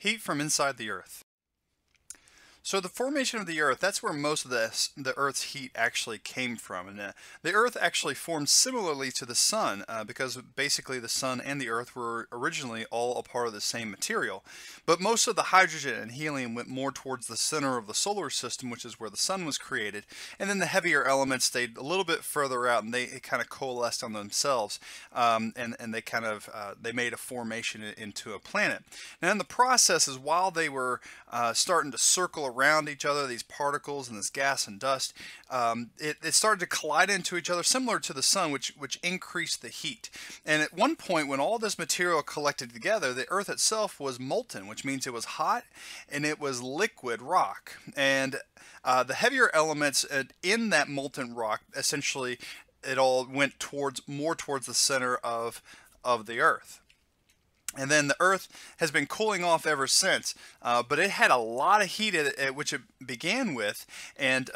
Heat from inside the Earth. So the formation of the Earth, that's where most of the Earth's heat actually came from. And the Earth actually formed similarly to the Sun because basically the Sun and the Earth were originally all a part of the same material. But most of the hydrogen and helium went more towards the center of the solar system, which is where the Sun was created. And then the heavier elements stayed a little bit further out, and they kind of coalesced on themselves. And they kind of they made a formation into a planet. Now in the processes, while they were starting to circle around each other, these particles and this gas and dust, it started to collide into each other, similar to the Sun, which increased the heat. And at one point, when all this material collected together, the Earth itself was molten, which means it was hot and it was liquid rock. And the heavier elements in that molten rock, essentially, it all went more towards the center of the Earth. And then the Earth has been cooling off ever since, but it had a lot of heat at which it began with, and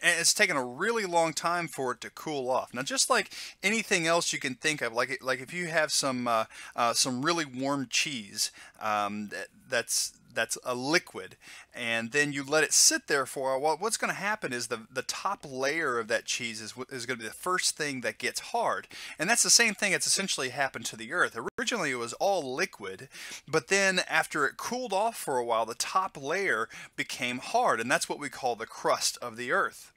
it's taken a really long time for it to cool off. Now, just like anything else you can think of, like if you have some really warm cheese, that's a liquid, and then you let it sit there for a while, what's going to happen is the top layer of that cheese is going to be the first thing that gets hard. And that's the same thing that's essentially happened to the Earth. Originally it was all liquid, but then after it cooled off for a while, the top layer became hard, and that's what we call the crust of the Earth.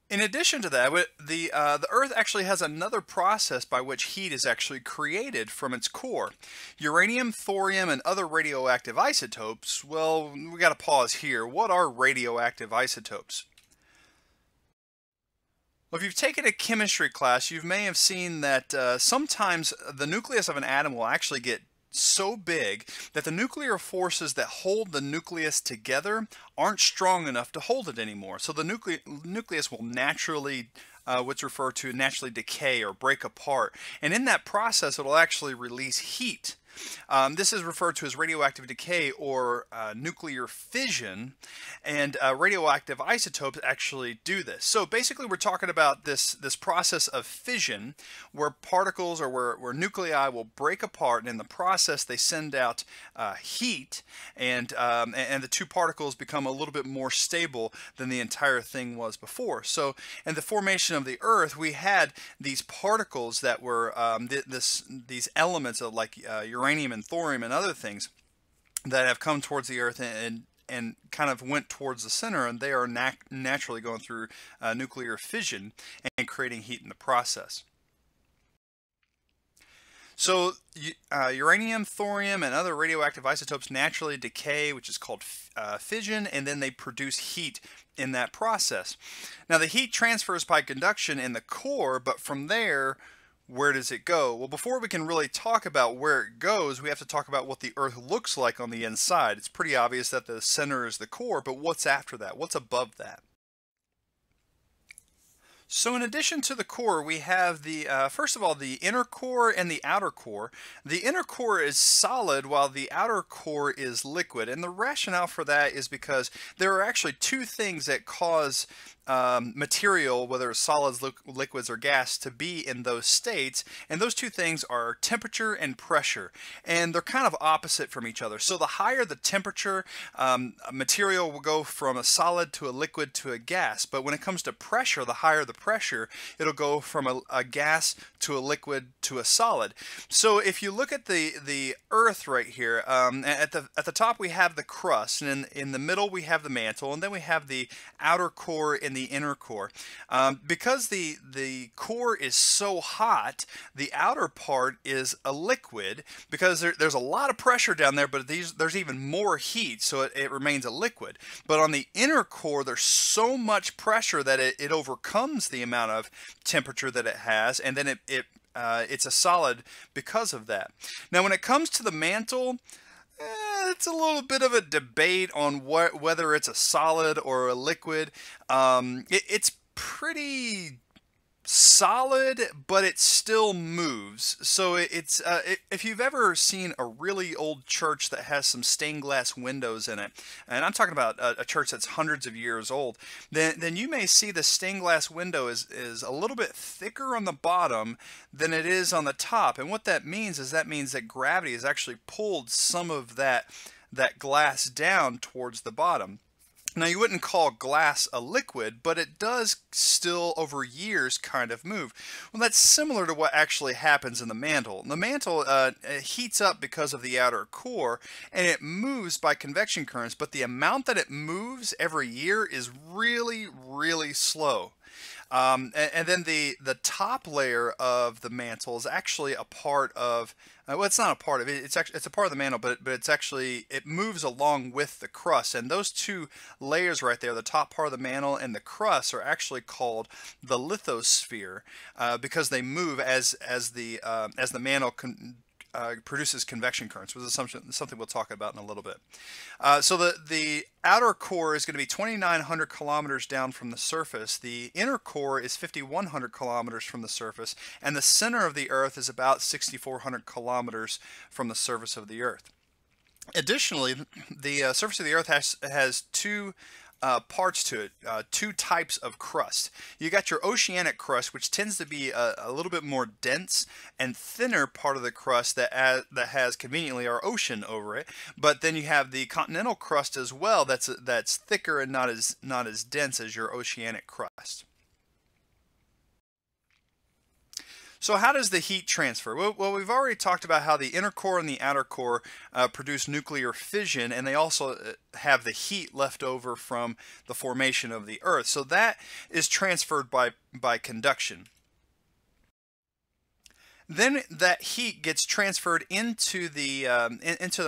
In addition to that, the Earth actually has another process by which heat is actually created from its core. Uranium, thorium, and other radioactive isotopes, well, we got to pause here. What are radioactive isotopes? Well, if you've taken a chemistry class, you may have seen that sometimes the nucleus of an atom will actually get so big that the nuclear forces that hold the nucleus together aren't strong enough to hold it anymore. So the nucleus will naturally, what's referred to naturally decay or break apart. And in that process, it'll actually release heat. This is referred to as radioactive decay or nuclear fission, and radioactive isotopes actually do this. So basically we're talking about this process of fission where particles or where nuclei will break apart, and in the process they send out heat, and the two particles become a little bit more stable than the entire thing was before. So in the formation of the Earth, we had these particles that were these elements of like uranium and thorium and other things that have come towards the Earth and kind of went towards the center, and they are naturally going through nuclear fission and creating heat in the process. So uranium, thorium, and other radioactive isotopes naturally decay, which is called fission, and then they produce heat in that process. Now the heat transfers by conduction in the core, but from there, where does it go? Well, before we can really talk about where it goes, we have to talk about what the Earth looks like on the inside. It's pretty obvious that the center is the core, but what's after that? What's above that? So in addition to the core, we have the, first of all, the inner core and the outer core. The inner core is solid while the outer core is liquid. And the rationale for that is because there are actually two things that cause material, whether it's solids, liquids, or gas, to be in those states. And those two things are temperature and pressure. And they're kind of opposite from each other. So the higher the temperature, material will go from a solid to a liquid to a gas. But when it comes to pressure, the higher the pressure, it'll go from a gas to a liquid to a solid. So if you look at the Earth right here, at the top we have the crust, and in the middle we have the mantle, and then we have the outer core and the inner core. Because the core is so hot, the outer part is a liquid because there's a lot of pressure down there, but there's even more heat, so it remains a liquid. But on the inner core, there's so much pressure that it overcomes the amount of temperature that it has, and then it's a solid because of that. Now when it comes to the mantle, it's a little bit of a debate on whether it's a solid or a liquid. It's pretty solid, but it still moves. So if you've ever seen a really old church that has some stained glass windows in it, and I'm talking about a church that's hundreds of years old, then you may see the stained glass window is a little bit thicker on the bottom than it is on the top. And what that means is that gravity has actually pulled some of that glass down towards the bottom. Now, you wouldn't call glass a liquid, but it does still, over years, kind of move. Well, that's similar to what actually happens in the mantle. The mantle heats up because of the outer core, and it moves by convection currents, but the amount that it moves every year is really, really slow. And then the top layer of the mantle is actually a part of, well, it's not a part of it. It's a part of the mantle, but it moves along with the crust. And those two layers right there, the top part of the mantle and the crust, are actually called the lithosphere because they move as the mantle produces convection currents, which is something we'll talk about in a little bit. So the outer core is going to be 2,900 kilometers down from the surface. The inner core is 5,100 kilometers from the surface, and the center of the Earth is about 6,400 kilometers from the surface of the Earth. Additionally, the surface of the Earth has two parts to it, two types of crust. You got your oceanic crust, which tends to be a little bit more dense and thinner part of the crust that has conveniently our ocean over it. But then you have the continental crust as well, that's thicker and not as dense as your oceanic crust. So how does the heat transfer? Well, we've already talked about how the inner core and the outer core produce nuclear fission, and they also have the heat left over from the formation of the Earth. So that is transferred by conduction. Then that heat gets transferred into the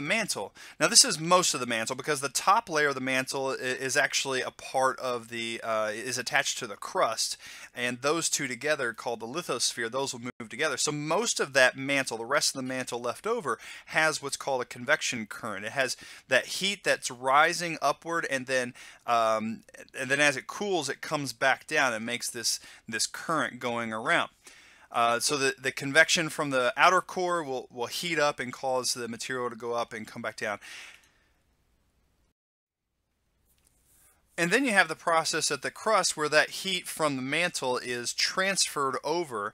mantle. Now, this is most of the mantle because the top layer of the mantle is actually a part of is attached to the crust, and those two together, called the lithosphere, those will move together. So most of that mantle, the rest of the mantle left over, has what's called a convection current. It has that heat that's rising upward, and then as it cools, it comes back down and makes this current going around. So the convection from the outer core will heat up and cause the material to go up and come back down. And then you have the process at the crust where that heat from the mantle is transferred over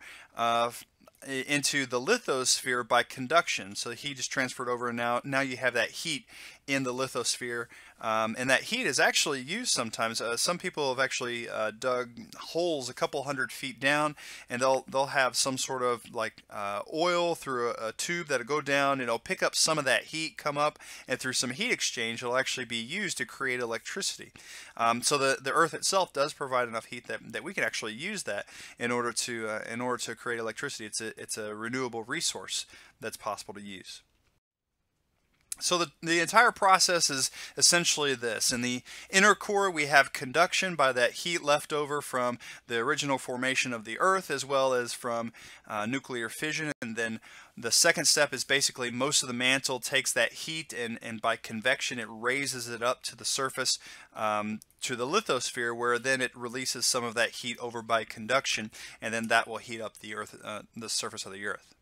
into the lithosphere by conduction. So the heat is transferred over, and now you have that heat in the lithosphere, and that heat is actually used sometimes. Some people have actually dug holes a couple hundred feet down, and they'll have some sort of like oil through a tube that'll go down, and it'll pick up some of that heat, come up, and through some heat exchange, it'll actually be used to create electricity. So the Earth itself does provide enough heat that we can actually use that in order to create electricity. It's a renewable resource that's possible to use. So the entire process is essentially this. In the inner core, we have conduction by that heat left over from the original formation of the Earth, as well as from nuclear fission. And then the second step is basically most of the mantle takes that heat, and by convection it raises it up to the surface, to the lithosphere, where then it releases some of that heat over by conduction, and then that will heat up the Earth, the surface of the Earth.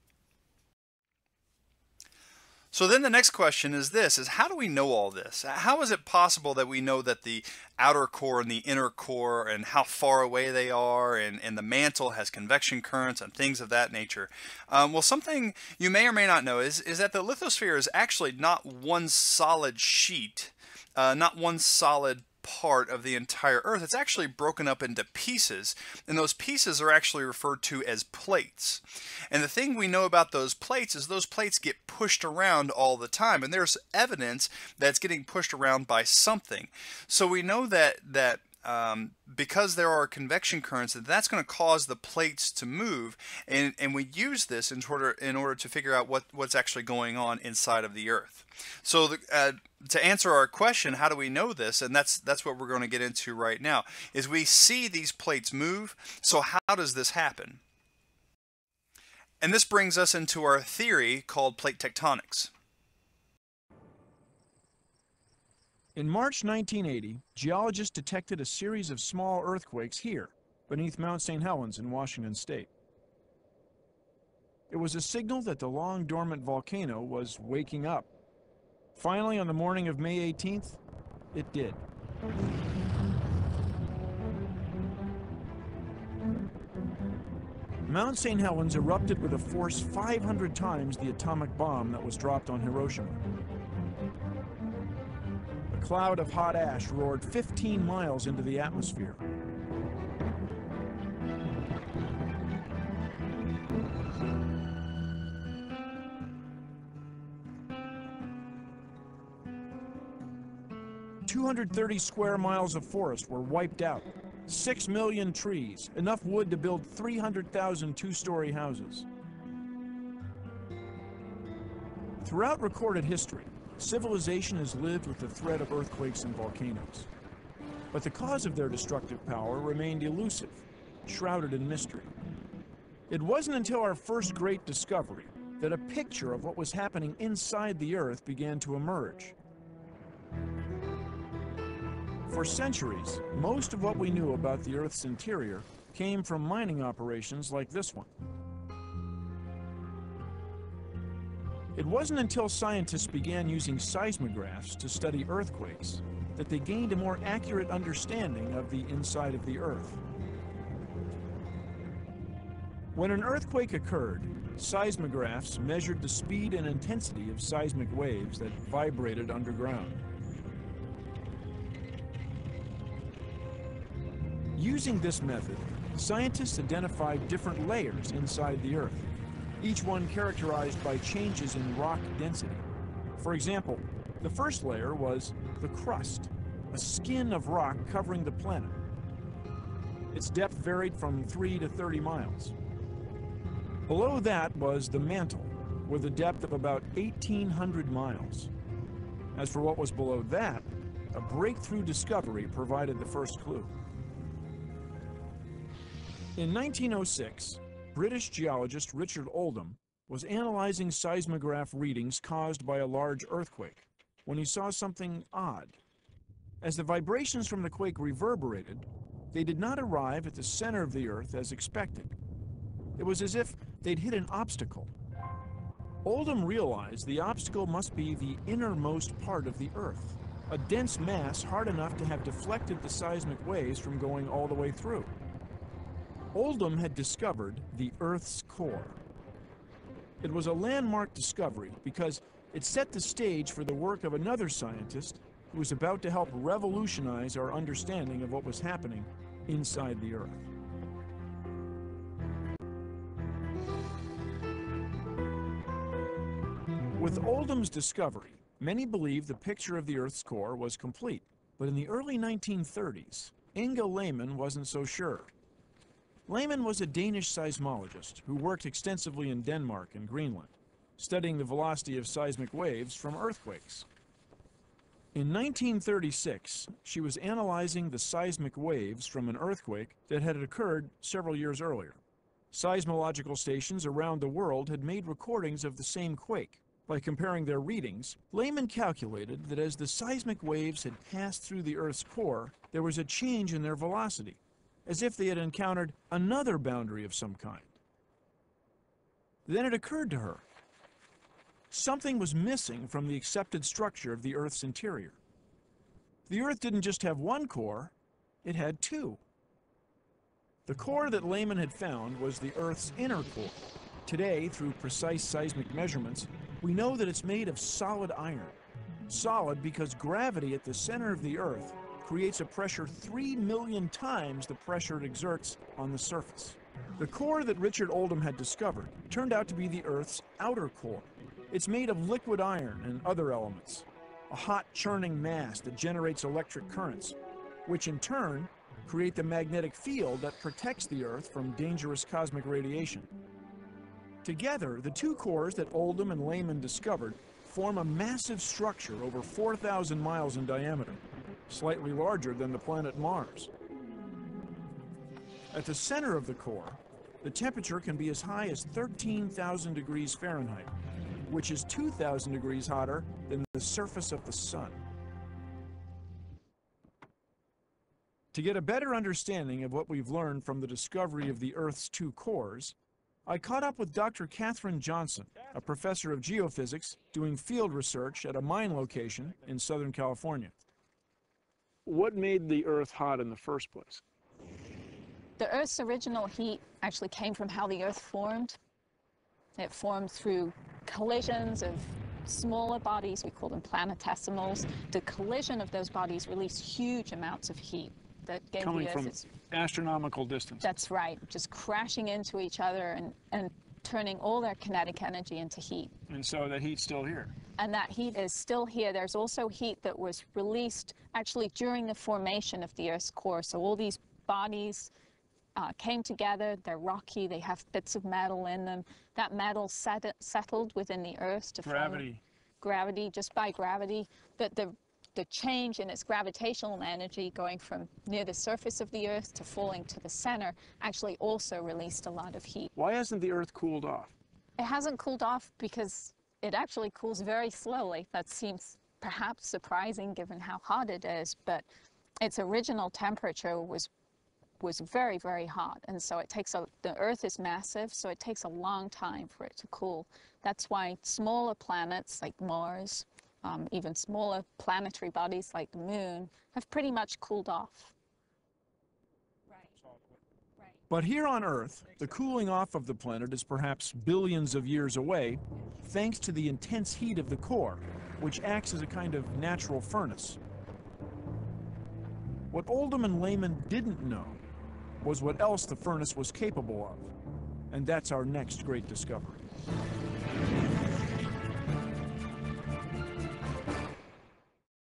So then the next question is this, is how do we know all this? How is it possible that we know that the outer core and the inner core, and how far away they are, and the mantle has convection currents and things of that nature? Well, something you may or may not know is that the lithosphere is actually not one solid sheet, not one solid part of the entire Earth. It's actually broken up into pieces, and those pieces are actually referred to as plates. And the thing we know about those plates is those plates get pushed around all the time, and there's evidence that it's getting pushed around by something. So we know that because there are convection currents, that's going to cause the plates to move, and we use this in order to figure out what's actually going on inside of the Earth. So to answer our question, how do we know this? And that's what we're going to get into right now, is we see these plates move. So how does this happen? And this brings us into our theory called plate tectonics. In March 1980, geologists detected a series of small earthquakes here, beneath Mount St. Helens in Washington state. It was a signal that the long-dormant volcano was waking up. Finally, on the morning of May 18th, it did. Mount St. Helens erupted with a force 500 times the atomic bomb that was dropped on Hiroshima. A cloud of hot ash roared 15 miles into the atmosphere. "230 square miles of forest were wiped out. 6 million trees, enough wood to build 300,000 two-story houses." Throughout recorded history, civilization has lived with the threat of earthquakes and volcanoes. But the cause of their destructive power remained elusive, shrouded in mystery. It wasn't until our first great discovery that a picture of what was happening inside the Earth began to emerge. For centuries, most of what we knew about the Earth's interior came from mining operations like this one. It wasn't until scientists began using seismographs to study earthquakes that they gained a more accurate understanding of the inside of the Earth. When an earthquake occurred, seismographs measured the speed and intensity of seismic waves that vibrated underground. Using this method, scientists identified different layers inside the Earth, each one characterized by changes in rock density. For example, the first layer was the crust, a skin of rock covering the planet. Its depth varied from 3 to 30 miles. Below that was the mantle, with a depth of about 1,800 miles. As for what was below that, a breakthrough discovery provided the first clue. In 1906, British geologist Richard Oldham was analyzing seismograph readings caused by a large earthquake when he saw something odd. As the vibrations from the quake reverberated, they did not arrive at the center of the Earth as expected. It was as if they'd hit an obstacle. Oldham realized the obstacle must be the innermost part of the Earth, a dense mass hard enough to have deflected the seismic waves from going all the way through. Oldham had discovered the Earth's core. It was a landmark discovery because it set the stage for the work of another scientist who was about to help revolutionize our understanding of what was happening inside the Earth. With Oldham's discovery, many believed the picture of the Earth's core was complete. But in the early 1930s, Inge Lehmann wasn't so sure. Lehmann was a Danish seismologist who worked extensively in Denmark and Greenland, studying the velocity of seismic waves from earthquakes. In 1936, she was analyzing the seismic waves from an earthquake that had occurred several years earlier. Seismological stations around the world had made recordings of the same quake. By comparing their readings, Lehmann calculated that as the seismic waves had passed through the Earth's core, there was a change in their velocity, as if they had encountered another boundary of some kind. Then it occurred to her. Something was missing from the accepted structure of the Earth's interior. The Earth didn't just have one core, it had two. The core that Lehmann had found was the Earth's inner core. Today, through precise seismic measurements, we know that it's made of solid iron. Solid because gravity at the center of the Earth creates a pressure 3 million times the pressure it exerts on the surface. The core that Richard Oldham had discovered turned out to be the Earth's outer core. It's made of liquid iron and other elements, a hot churning mass that generates electric currents, which in turn create the magnetic field that protects the Earth from dangerous cosmic radiation. Together, the two cores that Oldham and Lehmann discovered form a massive structure over 4,000 miles in diameter, slightly larger than the planet Mars. At the center of the core, the temperature can be as high as 13,000 degrees Fahrenheit, which is 2,000 degrees hotter than the surface of the sun. To get a better understanding of what we've learned from the discovery of the Earth's two cores, I caught up with Dr. Katherine Johnson, a professor of geophysics doing field research at a mine location in Southern California. What made the Earth hot in the first place? The Earth's original heat actually came from how the Earth formed. It formed through collisions of smaller bodies, we call them planetesimals. The collision of those bodies released huge amounts of heat that gave Coming the Earth from its... astronomical distance. That's right, just crashing into each other and turning all their kinetic energy into heat. And so that heat's still here. And that heat is still here. There's also heat that was released actually during the formation of the Earth's core. So all these bodies came together, they're rocky, they have bits of metal in them. That metal settled within the Earth to Gravity. form gravity, just by gravity. But the change in its gravitational energy going from near the surface of the Earth to falling to the center actually also released a lot of heat. Why hasn't the Earth cooled off? It hasn't cooled off because it actually cools very slowly. That seems perhaps surprising given how hot it is, but its original temperature was very, very hot, and so it takes the Earth is massive, so it takes a long time for it to cool. That's why smaller planets like Mars, even smaller planetary bodies like the Moon, have pretty much cooled off. But here on Earth, the cooling off of the planet is perhaps billions of years away, thanks to the intense heat of the core, which acts as a kind of natural furnace. What Oldham and Lehman didn't know was what else the furnace was capable of. And that's our next great discovery.